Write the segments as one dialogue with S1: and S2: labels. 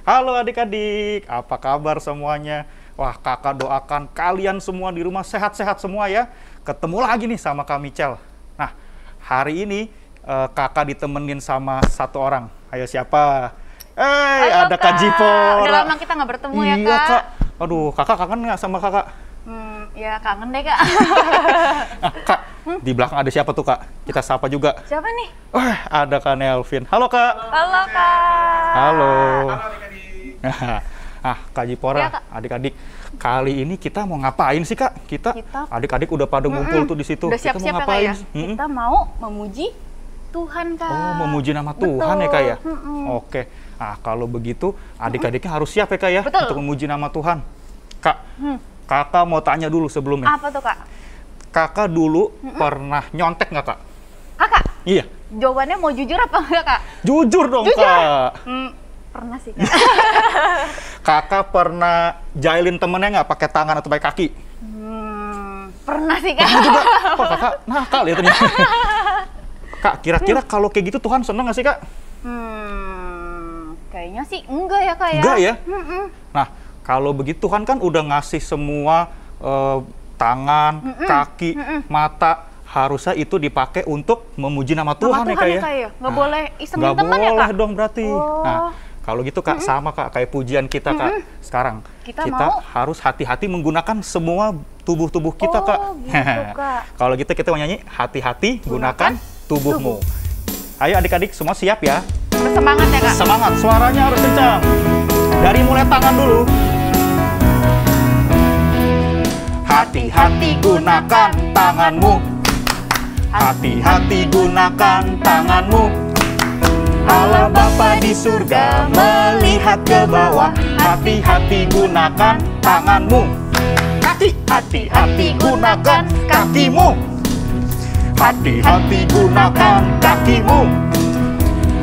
S1: Halo adik-adik, apa kabar semuanya? Wah, kakak doakan kalian semua di rumah sehat-sehat semua ya. Ketemu lagi nih sama kami Cel. Nah, hari ini kakak ditemenin sama satu orang. Ayo siapa?
S2: Halo,
S1: ada Kak Jipora.
S2: Udah lama kita nggak bertemu ya,
S1: Iya,
S2: Kak.
S1: Kak. Aduh, kakak kangen nggak sama kakak?
S2: Ya kangen deh, Kak.
S1: Nah, Kak, di belakang ada siapa tuh, Kak? Kita sapa juga.
S2: Siapa nih?
S1: Wah, ada Kak Nelvin. Halo, Kak.
S2: Halo, Kak.
S1: Halo.
S3: Halo adik-adik.
S1: Kak Jipora,
S2: Ya, Kak.
S1: adik-adik, kali ini kita mau ngapain sih, Kak? Kita adik-adik udah pada ngumpul tuh di situ.
S2: Udah
S1: Kita
S2: siap-siap
S1: mau
S2: ya, Kak ya?
S1: ngapain?
S2: Kita mau memuji Tuhan, Kak.
S1: Oh, memuji nama Tuhan ya, Kak ya? Oke. Nah, kalau begitu adik-adiknya harus siap ya, Kak ya?
S2: Betul.
S1: Untuk memuji nama Tuhan. Kak, kakak mau tanya dulu sebelumnya.
S2: Apa tuh, Kak?
S1: Kakak dulu pernah nyontek nggak, Kak?
S2: Kakak,
S1: Iya.
S2: jawabannya mau jujur apa enggak, Kak?
S1: Jujur dong,
S2: Jujur.
S1: Kak.
S2: Pernah sih, Kak.
S1: Kakak pernah jahilin temennya nggak pakai tangan atau pakai kaki?
S2: Pernah sih, Kak.
S1: Kakak juga. Oh, kakak nakal ya ternyata. Kak, kira-kira kalau kayak gitu Tuhan seneng nggak sih, Kak?
S2: Kayaknya sih enggak ya, Kak ya?
S1: Enggak ya? Nah, kalau begitu Tuhan kan udah ngasih semua tangan, kaki, mata, harusnya itu dipakai untuk memuji nama Tuhan ya, Kak ya?
S2: Nggak boleh isengin
S1: Nggak
S2: teman ya, Kak?
S1: boleh dong berarti.
S2: Oh.
S1: Nah, kalau gitu Kak, sama Kak, kayak pujian kita Kak. Sekarang,
S2: Kita
S1: kita
S2: mau?
S1: harus hati-hati menggunakan semua tubuh-tubuh kita, Kak.
S2: Gitu, Kak.
S1: Kalau gitu kita mau nyanyi, hati-hati gunakan tubuhmu. Ayo adik-adik, semua siap ya?
S2: Bersemangat ya, Kak?
S1: Semangat, suaranya harus kencang. Dari mulai tangan dulu. Hati-hati gunakan tanganmu. Hati-hati gunakan tanganmu. Allah Bapa di surga melihat ke bawah. Hati-hati gunakan tanganmu. Hati-hati gunakan kakimu. Hati-hati gunakan kakimu.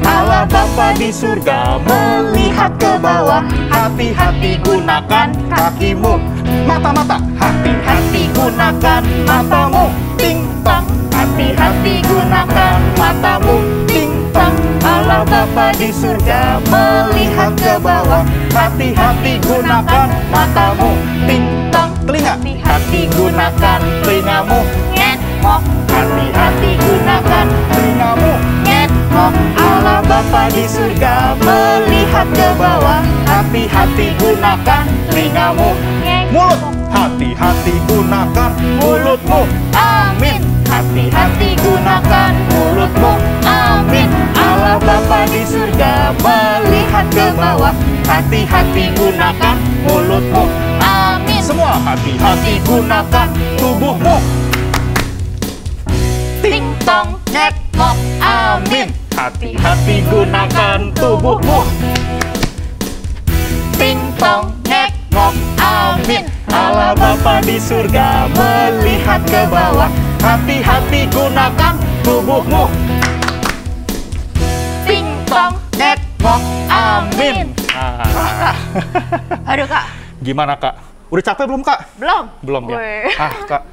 S1: Allah Bapa di surga melihat ke bawah. Hati-hati gunakan kakimu. Mata-mata, hati-hati gunakan matamu. Ting tong, hati-hati gunakan matamu. Ting tong, Allah Bapa di surga melihat ke bawah. Hati-hati gunakan matamu. Ting tong, telinga, hati gunakan telingamu. Nyet mok, hati-hati gunakan telingamu. Nyet mok, Allah Bapa di surga melihat ke bawah. Hati-hati gunakan telingamu. Mulut, hati-hati gunakan mulutmu. Amin. Hati-hati gunakan mulutmu. Amin. Allah Bapa di surga melihat ke bawah. Hati-hati gunakan mulutmu. Amin. Semua hati-hati gunakan tubuhmu. Ting tong nyek mok. Amin. Hati-hati gunakan tubuhmu. Ting tong nyek mok. Amin. Allah Bapa di surga melihat ke bawah. Hati-hati gunakan tubuhmu. Ting tong nyek mok. Amin.
S2: Aduh, Kak.
S1: Gimana, Kak? Udah capek belum, Kak?
S2: Belum?
S1: Belum ya?
S2: Weh.
S1: Kak,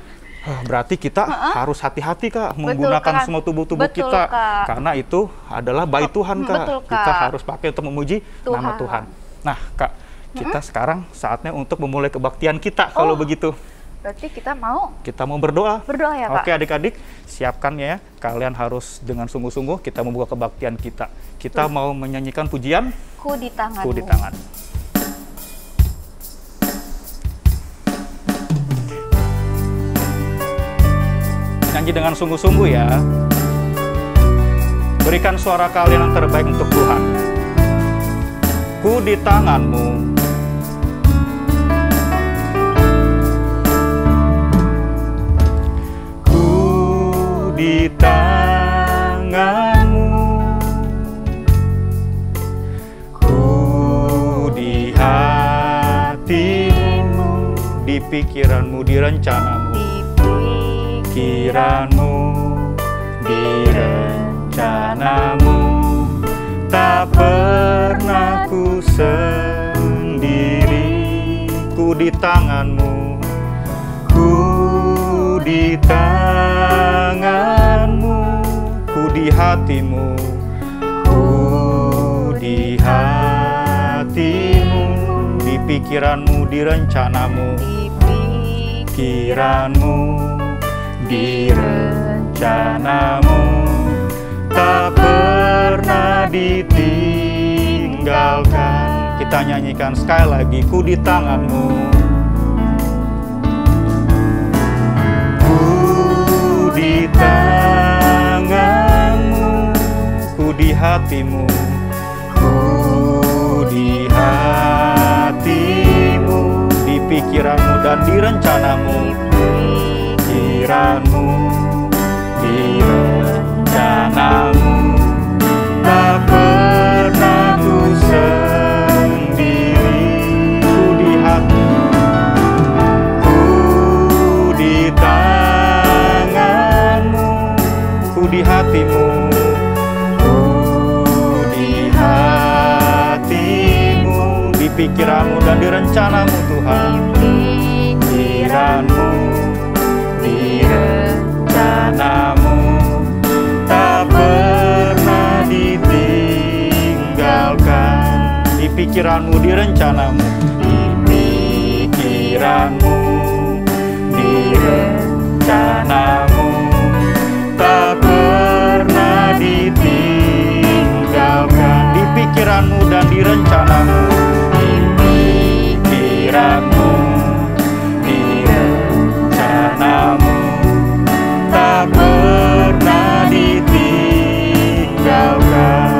S1: berarti kita harus hati-hati, Kak, menggunakan
S2: Kak.
S1: semua tubuh-tubuh
S2: Betul,
S1: kita.
S2: Kak.
S1: Karena itu adalah baik Tuhan, Kak.
S2: Betul, Kak.
S1: Kita harus pakai untuk memuji nama
S2: Tuhan.
S1: Tuhan. Nah, Kak, kita sekarang saatnya untuk memulai kebaktian kita kalau begitu.
S2: Berarti kita mau
S1: Kita mau berdoa.
S2: berdoa ya, Kak?
S1: Oke, adik-adik, siapkan ya. Kalian harus dengan sungguh-sungguh kita membuka kebaktian kita. Kita mau menyanyikan pujian
S2: Ku di tanganmu.
S1: Ku di tangan. Nyanyi dengan sungguh-sungguh ya. Berikan suara kalian yang terbaik untuk Tuhan. Ku di tanganmu. Ku di tanganmu. Ku di hatimu. Di pikiranmu, di rencanamu. Pikiranmu, di rencanamu, tak pernah ku sendiri. Ku di tanganmu, ku di tanganmu, ku di hatimu, ku di hatimu. pikiranmu, di rencanamu.
S2: Di
S1: Pikiranmu, di rencanamu, tak pernah ditinggalkan. Kita nyanyikan sekali lagi, ku di tanganmu. Ku di tanganmu, ku di hatimu, ku di hatimu, di pikiranmu dan di rencanamu. Pikiranmu, di rencanamu, tak pernah ku sendiri. Ku di hatimu, ku di tanganmu, ku di hatimu, ku di hatimu, di pikiranmu dan di rencanamu Tuhan. Pikiranmu, di rencanamu, tak pernah ditinggalkan. Di pikiranmu, di rencanamu, di pikiranmu, di rencanamu, tak pernah ditinggalkan. Di pikiranmu dan di rencanamu, di pikiranmu, di rencanamu, tak pernah ditinggalkan.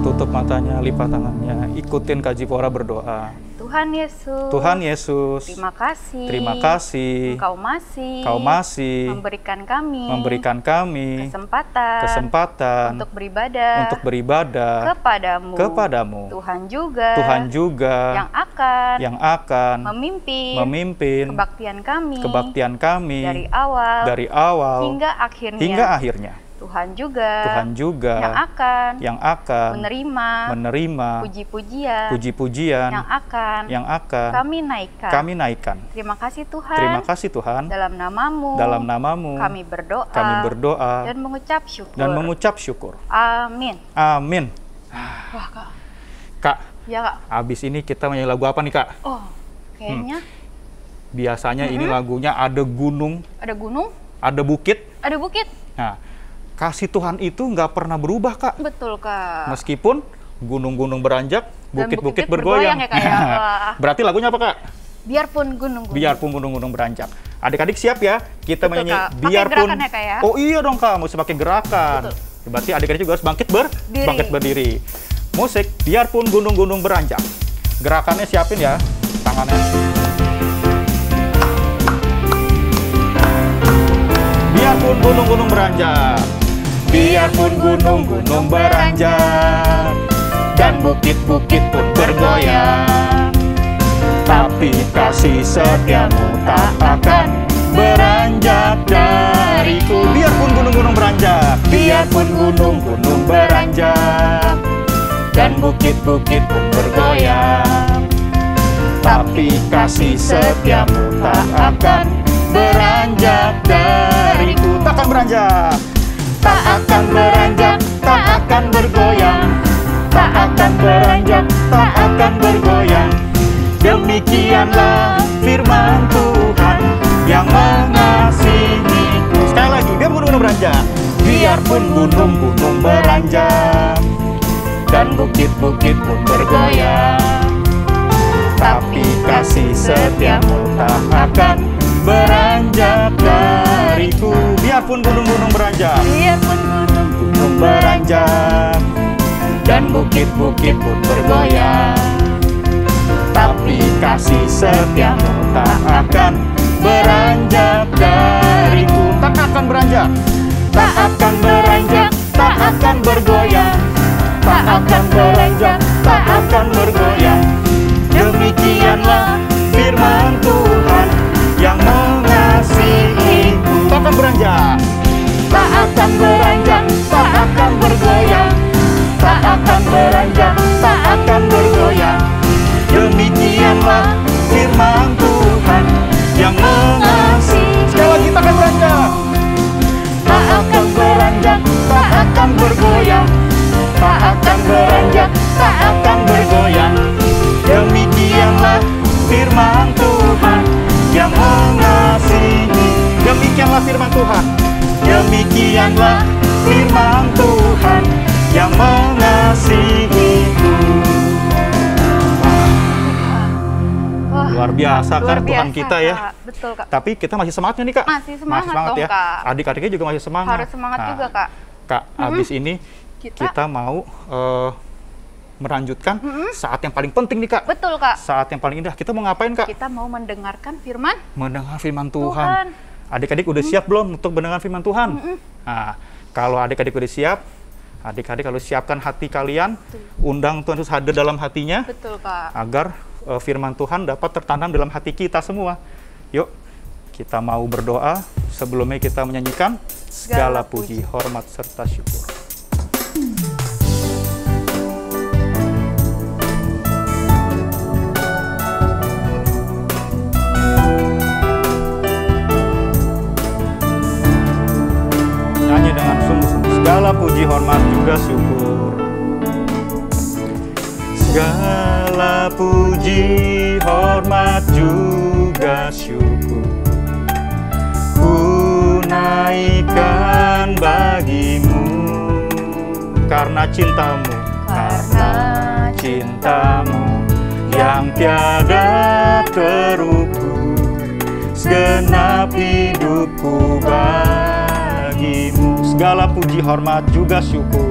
S1: Tutup matanya, lipat tangannya, ikutin Kak Zipora berdoa.
S2: Tuhan Yesus.
S1: Tuhan Yesus,
S2: Terima kasih.
S1: terima kasih.
S2: Engkau masih
S1: memberikan kami kesempatan
S2: untuk beribadah kepadamu. Tuhan juga yang akan
S1: memimpin
S2: kebaktian kami
S1: dari awal
S2: hingga akhirnya. Tuhan juga yang akan menerima puji-pujian yang akan kami naikkan. Terima kasih Tuhan. Dalam namamu kami berdoa dan mengucap syukur. Amin. Wah,
S1: Kak,
S2: ya Kak.
S1: abis ini kita nyanyi lagu apa nih Kak?
S2: Oh, kayaknya
S1: Biasanya ini lagunya ada gunung, ada bukit. Nah, kasih Tuhan itu nggak pernah berubah Kak.
S2: Betul Kak.
S1: Meskipun gunung-gunung beranjak,
S2: Dan
S1: bukit-bukit
S2: bukit
S1: bergoyang.
S2: bergoyang ya, Kak, ya.
S1: Berarti lagunya apa Kak?
S2: Biarpun
S1: gunung-gunung beranjak. Adik-adik siap ya? Kita
S2: Betul,
S1: menyanyi
S2: Kak. Pakai
S1: biarpun.
S2: gerakan ya, Kak, ya?
S1: Oh iya dong Kak, mesti pakai gerakan.
S2: Betul.
S1: Berarti adik-adik juga harus bangkit berdiri. Musik biarpun gunung-gunung beranjak. Gerakannya siapin ya, tangannya. Biarpun gunung-gunung beranjak, biarpun gunung-gunung beranjak, dan bukit-bukit pun bergoyang, tapi kasih setiamu tak akan beranjak dariku. Biarpun gunung-gunung beranjak, biarpun gunung-gunung beranjak, dan bukit-bukit pun bergoyang, tapi kasih setiamu tak akan beranjak dariku. Tak akan beranjak, tak akan beranjak, tak akan bergoyang, tak akan beranjak, tak akan bergoyang. Demikianlah firman Tuhan yang mengasihiku. Sekali lagi, biarpun gunung beranjak, biarpun gunung-gunung beranjak, dan bukit-bukit pun bergoyang, tapi kasih setiamu tak akan beranjak dariku. Biarpun gunung-gunung beranjak, dan bukit-bukit pun bergoyang, tapi kasih setiamu tak akan beranjak dariku. Tak akan beranjak, tak akan beranjak, tak akan bergoyang, tak akan beranjak, tak akan bergoyang. Demikianlah firman Tuhan yang mengasihiku. Tak akan beranjak, tak akan beranjak, tak akan bergoyang, tak akan beranjak, tak akan bergoyang. Demikianlah firman Tuhan yang mengasihi. Sekali lagi, tak akan beranjak, tak akan beranjak, tak akan bergoyang, tak akan beranjak, tak Luar biasa kan Tuhan kita ya.
S2: Kak. Betul, Kak.
S1: Tapi kita masih semangatnya nih, Kak.
S2: Masih semangat dong,
S1: ya.
S2: Kak.
S1: Adik-adiknya juga masih semangat.
S2: Harus semangat juga, Kak.
S1: Kak, habis ini kita mau melanjutkan saat yang paling penting nih, Kak.
S2: Betul, Kak.
S1: Saat yang paling indah. Kita mau ngapain, Kak?
S2: Kita mau mendengarkan firman.
S1: Mendengar firman Tuhan. Adik-adik udah siap belum untuk mendengar firman Tuhan? Nah, kalau adik-adik udah siap, adik-adik kalau siapkan hati kalian, undang Tuhan Yesus hadir dalam hatinya.
S2: Betul, Kak.
S1: Agar firman Tuhan dapat tertanam dalam hati kita semua. Yuk, kita mau berdoa. Sebelumnya kita menyanyikan segala puji, hormat, serta syukur. Nyanyi dengan sungguh-sungguh. Segala puji, hormat, juga syukur. Segala puji, hormat, juga syukur ku naikkan bagimu, karena cintamu yang tiada terukur, segenap hidupku bagimu. Segala puji, hormat, juga syukur.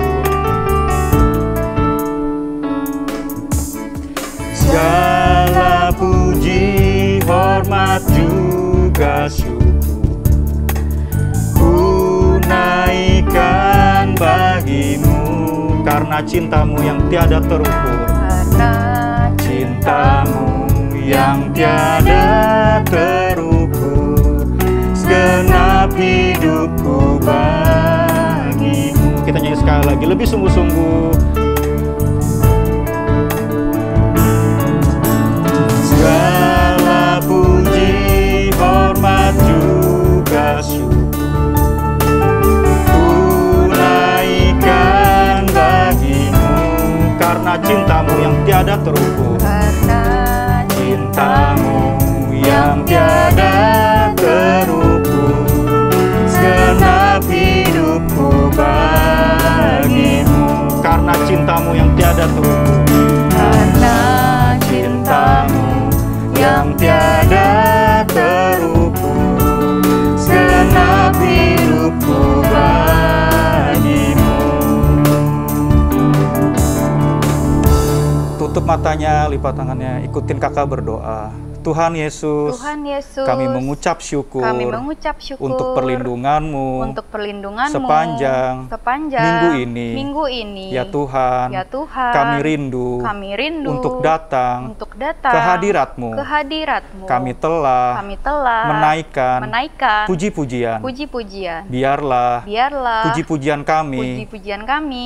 S1: Segala puji, hormat, juga syukur ku naikkan bagimu, karena cintamu yang tiada terukur. Cintamu yang tiada terukur, segenap hidupku bagimu. Kita nyanyi sekali lagi, lebih sungguh-sungguh. Segala puji, hormat, juga syukur ku naikkan bagimu, karena cintamu yang tiada terukur. Cintamu yang tiada terukur, segenap hidupku bagimu, karena cintamu yang tiada terukur. Karena cintamu yang tiada terukur, segenap hidupku bagimu. Tutup matanya, lipat tangannya, ikutin kakak berdoa. Tuhan Yesus, kami mengucap syukur, untuk perlindungan-Mu, sepanjang minggu ini. Ya Tuhan, kami rindu untuk datang ke hadirat-Mu. Kami telah menaikkan puji-pujian. Biarlah puji-pujian kami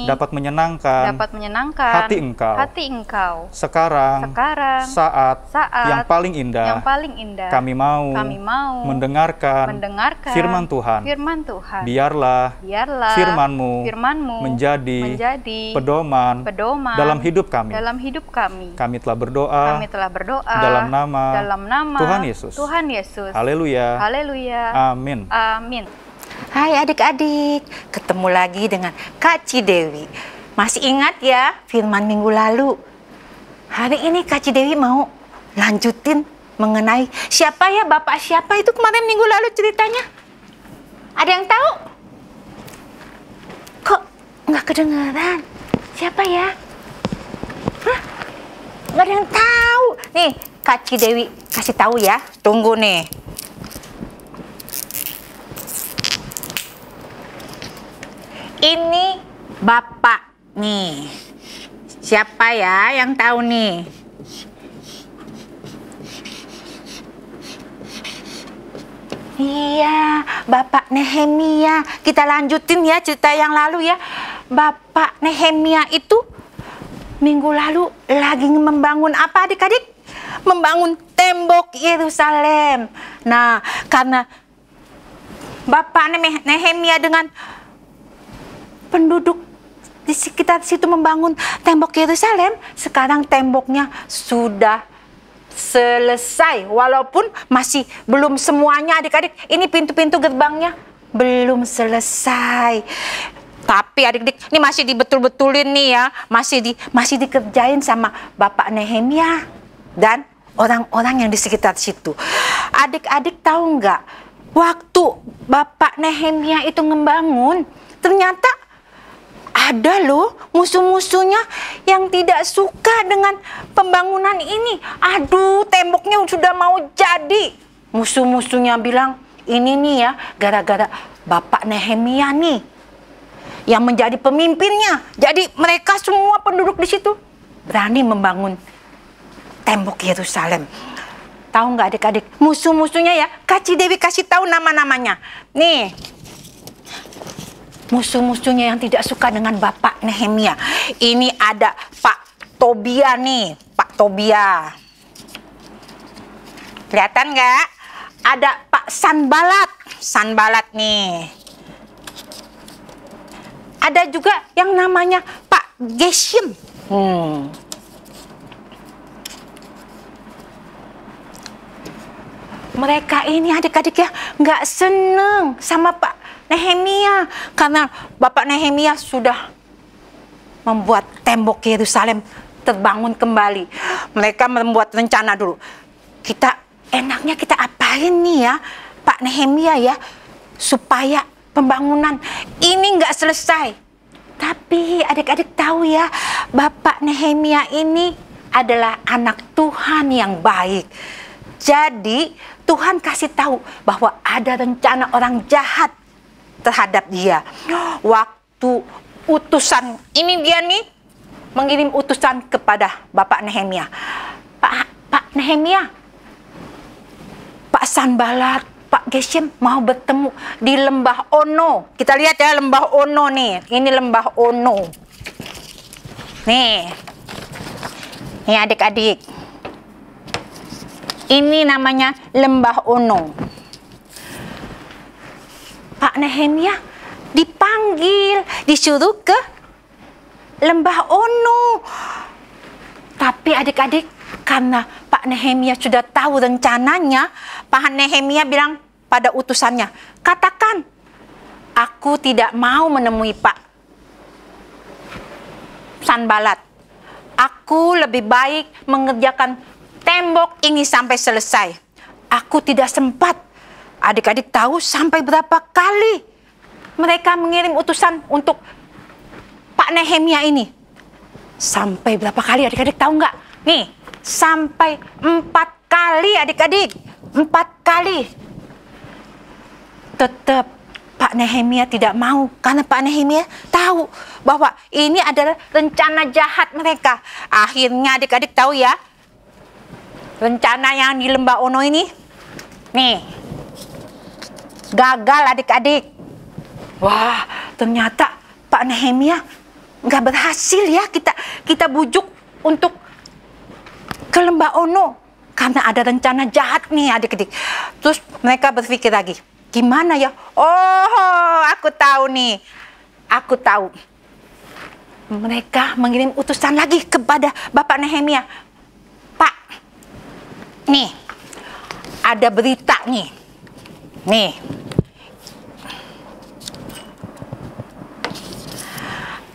S1: dapat menyenangkan hati Engkau. Sekarang saat yang paling indah, kami mau mendengarkan firman Tuhan. Biarlah firman-Mu menjadi pedoman dalam hidup kami. Kami telah berdoa dalam nama Tuhan Yesus. Haleluya. Amin.
S3: Hai adik-adik, ketemu lagi dengan Kak Cidewi. Masih ingat ya firman minggu lalu? Hari ini Kak Cidewi mau lanjutin mengenai siapa ya Bapak siapa itu kemarin minggu lalu ceritanya. Ada yang tahu? Kok nggak kedengeran? Siapa ya? Hah? Nggak ada yang tahu. Nih Kak Cidewi kasih tahu ya. Tunggu nih. Ini Bapak nih. Siapa ya yang tahu nih? Iya, Bapak Nehemia. Kita lanjutin ya cerita yang lalu ya. Bapak Nehemia itu minggu lalu lagi membangun apa adik-adik? Membangun tembok Yerusalem. Nah, karena Bapak Nehemia dengan penduduk di sekitar situ membangun tembok Yerusalem, sekarang temboknya sudah selesai, walaupun masih belum semuanya adik-adik. Ini pintu-pintu gerbangnya belum selesai. Tapi adik-adik ini masih dibetul-betulin nih ya, masih dikerjain sama Bapak Nehemia dan orang-orang yang di sekitar situ. Adik-adik tahu nggak, waktu Bapak Nehemia itu ngebangun, ternyata ada loh musuh-musuhnya yang tidak suka dengan pembangunan ini. Aduh, temboknya sudah mau jadi. Musuh-musuhnya bilang, ini nih ya gara-gara Bapak Nehemia nih yang menjadi pemimpinnya. Jadi mereka semua penduduk di situ berani membangun tembok Yerusalem. Tahu nggak adik-adik, musuh-musuhnya ya, Kak Cidewi kasih tahu nama-namanya. Nih, musuh-musuhnya yang tidak suka dengan Bapak Nehemia. Ini ada Pak Tobia nih, Pak Tobia. Kelihatan nggak? Ada Pak Sanbalat, Sanbalat nih. Ada juga yang namanya Pak Geshem. Mereka ini adik-adik ya nggak seneng sama Pak Nehemia karena Bapak Nehemia sudah membuat tembok Yerusalem terbangun kembali. Mereka membuat rencana dulu. Enaknya kita apain nih ya Pak Nehemia ya supaya pembangunan ini nggak selesai. Tapi adik-adik tahu ya, Bapak Nehemia ini adalah anak Tuhan yang baik. Jadi Tuhan kasih tahu bahwa ada rencana orang jahat terhadap dia. Waktu utusan, ini dia nih mengirim utusan kepada Bapak Nehemia. Pak Nehemia, Pak Sanbalat, Pak Geshem mau bertemu di Lembah Ono. Kita lihat ya Lembah Ono nih. Ini Lembah Ono. Nih adik-adik. Ini namanya Lembah Ono. Pak Nehemia dipanggil, disuruh ke Lembah Ono. Tapi adik-adik, karena Pak Nehemia sudah tahu rencananya, Pak Nehemia bilang pada utusannya, katakan, aku tidak mau menemui Pak Sanbalat. Aku lebih baik mengerjakan tembok ini sampai selesai. Aku tidak sempat. Adik-adik tahu sampai berapa kali mereka mengirim utusan untuk Pak Nehemia ini? Sampai berapa kali adik-adik tahu nggak? Nih, sampai 4 kali adik-adik. 4 kali. Tetap Pak Nehemia tidak mau. Karena Pak Nehemia tahu bahwa ini adalah rencana jahat mereka. Akhirnya adik-adik tahu ya, rencana yang di Lembah Ono ini, nih, gagal adik-adik. Wah, ternyata Pak Nehemia nggak berhasil ya kita bujuk untuk ke Lembah Ono. Karena ada rencana jahat nih adik-adik. Terus mereka berpikir lagi, gimana ya? Oh, aku tahu nih. Aku tahu. Mereka mengirim utusan lagi kepada Bapak Nehemia. Pak, nih, ada berita nih. Nih.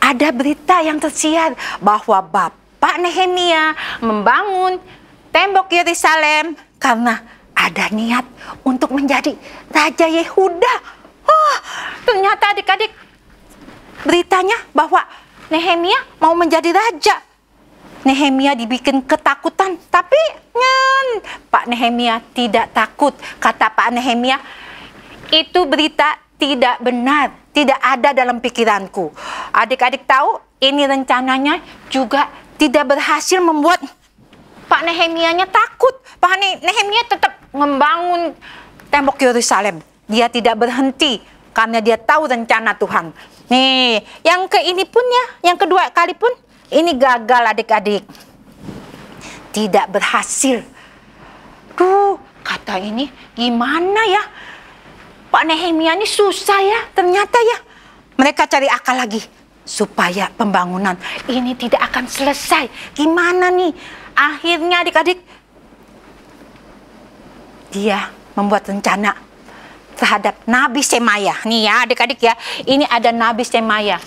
S3: Ada berita yang tersiar bahwa Bapak Nehemia membangun tembok Yerusalem karena ada niat untuk menjadi Raja Yehuda. Oh, ternyata adik-adik beritanya bahwa Nehemia mau menjadi raja. Nehemia dibikin ketakutan, tapi Pak Nehemia tidak takut. Kata Pak Nehemia, itu berita tidak benar, tidak ada dalam pikiranku. Adik-adik tahu, ini rencananya juga tidak berhasil membuat Pak Nehemianya takut. Pak Nehemia tetap membangun tembok Yerusalem. Dia tidak berhenti karena dia tahu rencana Tuhan. Nih, yang ini pun ya, yang kedua kali pun ini gagal adik-adik. Tidak berhasil. Duh, kata ini gimana ya? Pak Nehemia ini susah ya, ternyata ya. Mereka cari akal lagi supaya pembangunan ini tidak akan selesai. Gimana nih? Akhirnya adik-adik, dia membuat rencana terhadap Nabi Semaya. Nih ya adik-adik ya, ini ada Nabi Semaya.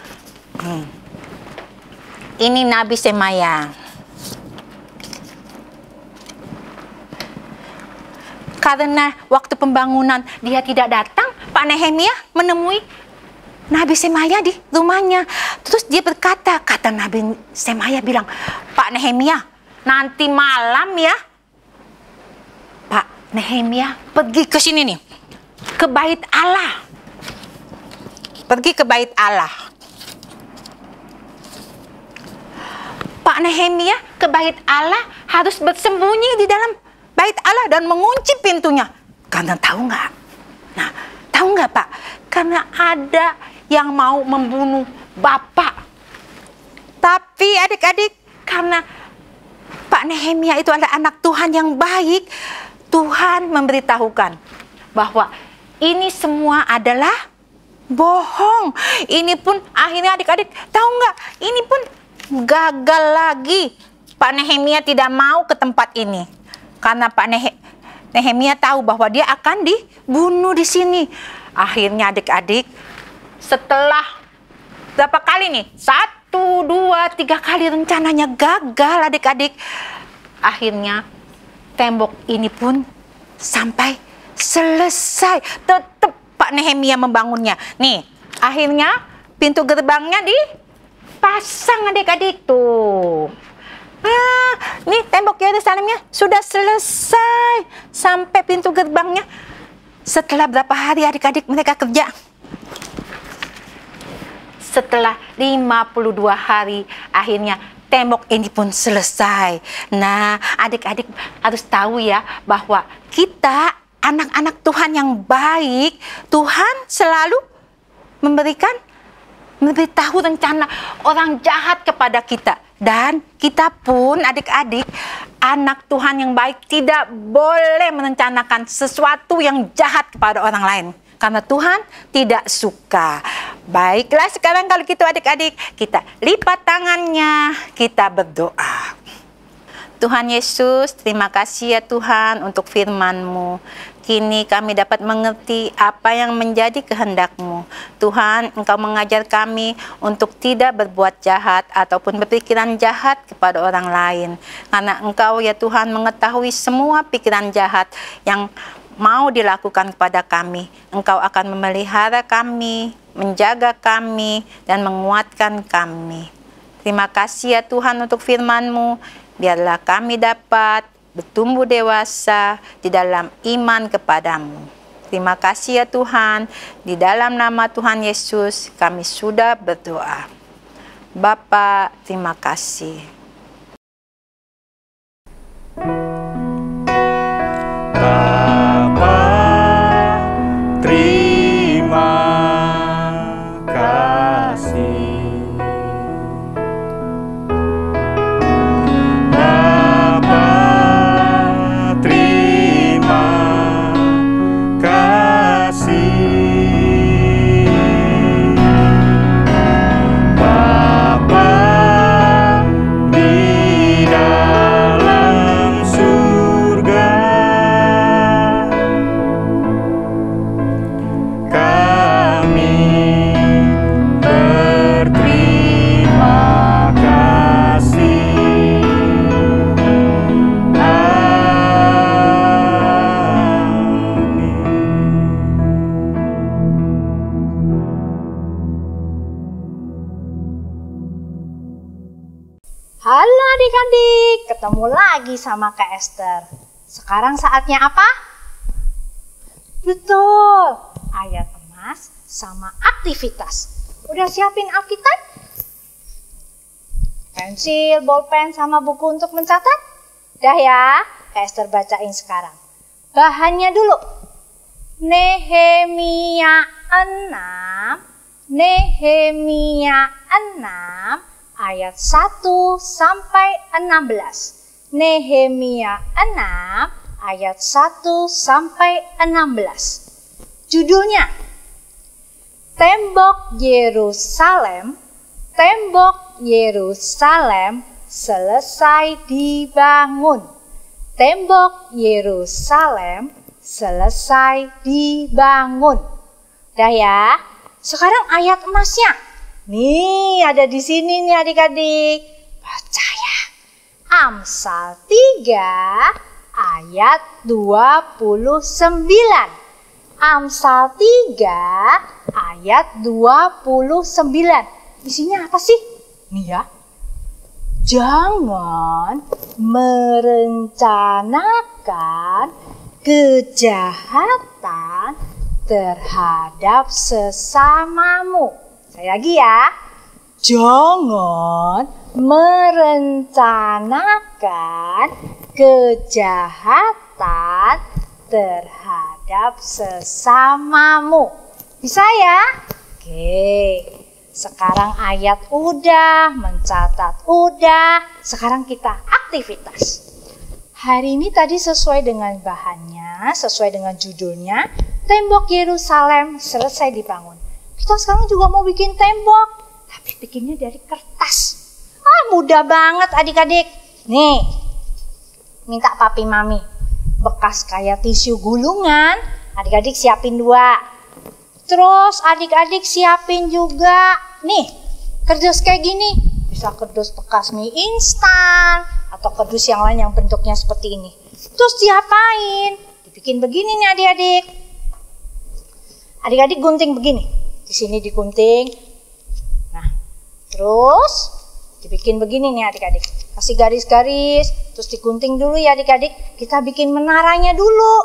S3: Ini Nabi Semaya. karena waktu pembangunan dia tidak datang, Pak Nehemia menemui Nabi Semaya di rumahnya. Terus dia berkata, kata Nabi Semaya bilang, Pak Nehemia, nanti malam ya, Pak Nehemia pergi ke sini nih, ke bait Allah. Pergi ke bait Allah. Pak Nehemia ke bait Allah harus bersembunyi di dalam bait Allah dan mengunci pintunya. Karena tahu nggak? Nah, tahu nggak Pak? Karena ada yang mau membunuh Bapak. Tapi adik-adik, karena Pak Nehemia itu adalah anak Tuhan yang baik, Tuhan memberitahukan bahwa ini semua adalah bohong. Ini pun akhirnya adik-adik tahu nggak? Ini pun gagal lagi. Pak Nehemia tidak mau ke tempat ini karena Pak Nehemia tahu bahwa dia akan dibunuh di sini. Akhirnya adik-adik, setelah berapa kali nih? 1, 2, 3 kali rencananya gagal adik-adik. Akhirnya tembok ini pun sampai selesai. Tetap Pak Nehemia membangunnya. Nih, akhirnya pintu gerbangnya dipasang adik-adik tuh. Nah, nih tembok Yerusalemnya sudah selesai sampai pintu gerbangnya. Setelah berapa hari adik-adik mereka kerja? Setelah 52 hari akhirnya tembok ini pun selesai. Nah, adik-adik harus tahu ya bahwa kita anak-anak Tuhan yang baik, Tuhan selalu memberitahu rencana orang jahat kepada kita. Dan kita pun adik-adik, anak Tuhan yang baik tidak boleh merencanakan sesuatu yang jahat kepada orang lain. Karena Tuhan tidak suka. Baiklah sekarang kalau gitu adik-adik, kita lipat tangannya, kita berdoa. Tuhan Yesus, terima kasih ya Tuhan untuk firman-Mu. Kini kami dapat mengerti apa yang menjadi kehendak-Mu. Tuhan, Engkau mengajar kami untuk tidak berbuat jahat ataupun berpikiran jahat kepada orang lain. Karena Engkau ya Tuhan mengetahui semua pikiran jahat yang mau dilakukan kepada kami. Engkau akan memelihara kami, menjaga kami, dan menguatkan kami. Terima kasih ya Tuhan untuk firman-Mu. Biarlah kami dapat bertumbuh dewasa di dalam iman kepadamu. Terima kasih ya Tuhan. Di dalam nama Tuhan Yesus kami sudah berdoa. Bapa, terima kasih.
S1: Bapa, terima kasih.
S4: Halo adik-adik, ketemu lagi sama Kak Esther. Sekarang saatnya apa? Betul, ayat emas sama aktivitas. Udah siapin Alkitab? Pensil, bolpen, sama buku untuk mencatat? Dah ya, Kak Esther bacain sekarang. Bahannya dulu. Nehemia 6, Nehemia 6, ayat 1 sampai 16. Nehemia 6 ayat 1 sampai 16. Judulnya Tembok Yerusalem, Tembok Yerusalem selesai dibangun. Tembok Yerusalem selesai dibangun. Dah ya. Sekarang ayat emasnya. Nih, ada di sini nih adik-adik. Baca ya. Amsal 3 ayat 29. Amsal 3 ayat 29. Isinya apa sih? Nih ya. Jangan merencanakan kejahatan terhadap sesamamu. Saya lagi ya. Jangan merencanakan kejahatan terhadap sesamamu. Bisa ya? Oke. Sekarang ayat udah, mencatat udah. Sekarang kita aktivitas. Hari ini tadi sesuai dengan bahannya, sesuai dengan judulnya, tembok Yerusalem selesai dibangun. Kita sekarang juga mau bikin tembok, tapi bikinnya dari kertas. Mudah banget adik-adik. Nih, minta papi mami. Bekas kayak tisu gulungan, adik-adik siapin 2. Terus adik-adik siapin juga, nih, kardus kayak gini. Bisa kardus bekas mie instan, atau kardus yang lain yang bentuknya seperti ini. Terus diapain? Dibikin begini nih adik-adik. Adik-adik gunting begini. Di sini digunting. Nah, terus dibikin begini nih adik-adik. Kasih garis-garis, terus digunting dulu ya adik-adik. Kita bikin menaranya dulu.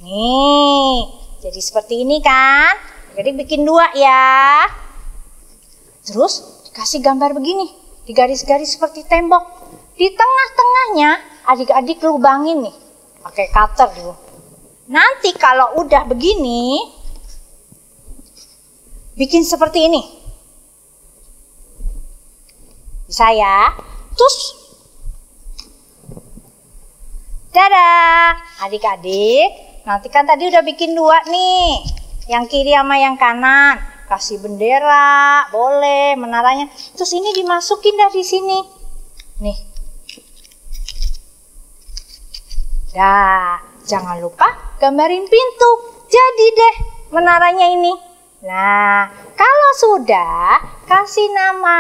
S4: Nih. Jadi seperti ini kan, adik-adik bikin 2 ya. Terus dikasih gambar begini, di garis-garis seperti tembok. Di tengah-tengahnya adik-adik lubangin nih, pakai cutter dulu. Nanti kalau udah begini, bikin seperti ini. Bisa ya? Terus, dadah adik-adik. Nanti kan tadi udah bikin 2 nih, yang kiri sama yang kanan. Kasih bendera, boleh, menaranya. Terus ini dimasukin dari sini. Nih. Dah, jangan lupa gambarin pintu. Jadi deh menaranya ini. Nah, kalau sudah, kasih nama,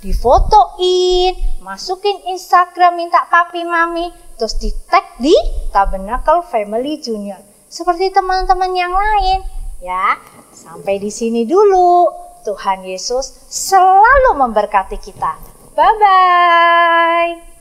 S4: difotoin, masukin Instagram, minta papi mami. Terus di tag di Tabernacle Family Junior. Seperti teman-teman yang lain. Ya, sampai di sini dulu. Tuhan Yesus selalu memberkati kita. Bye-bye.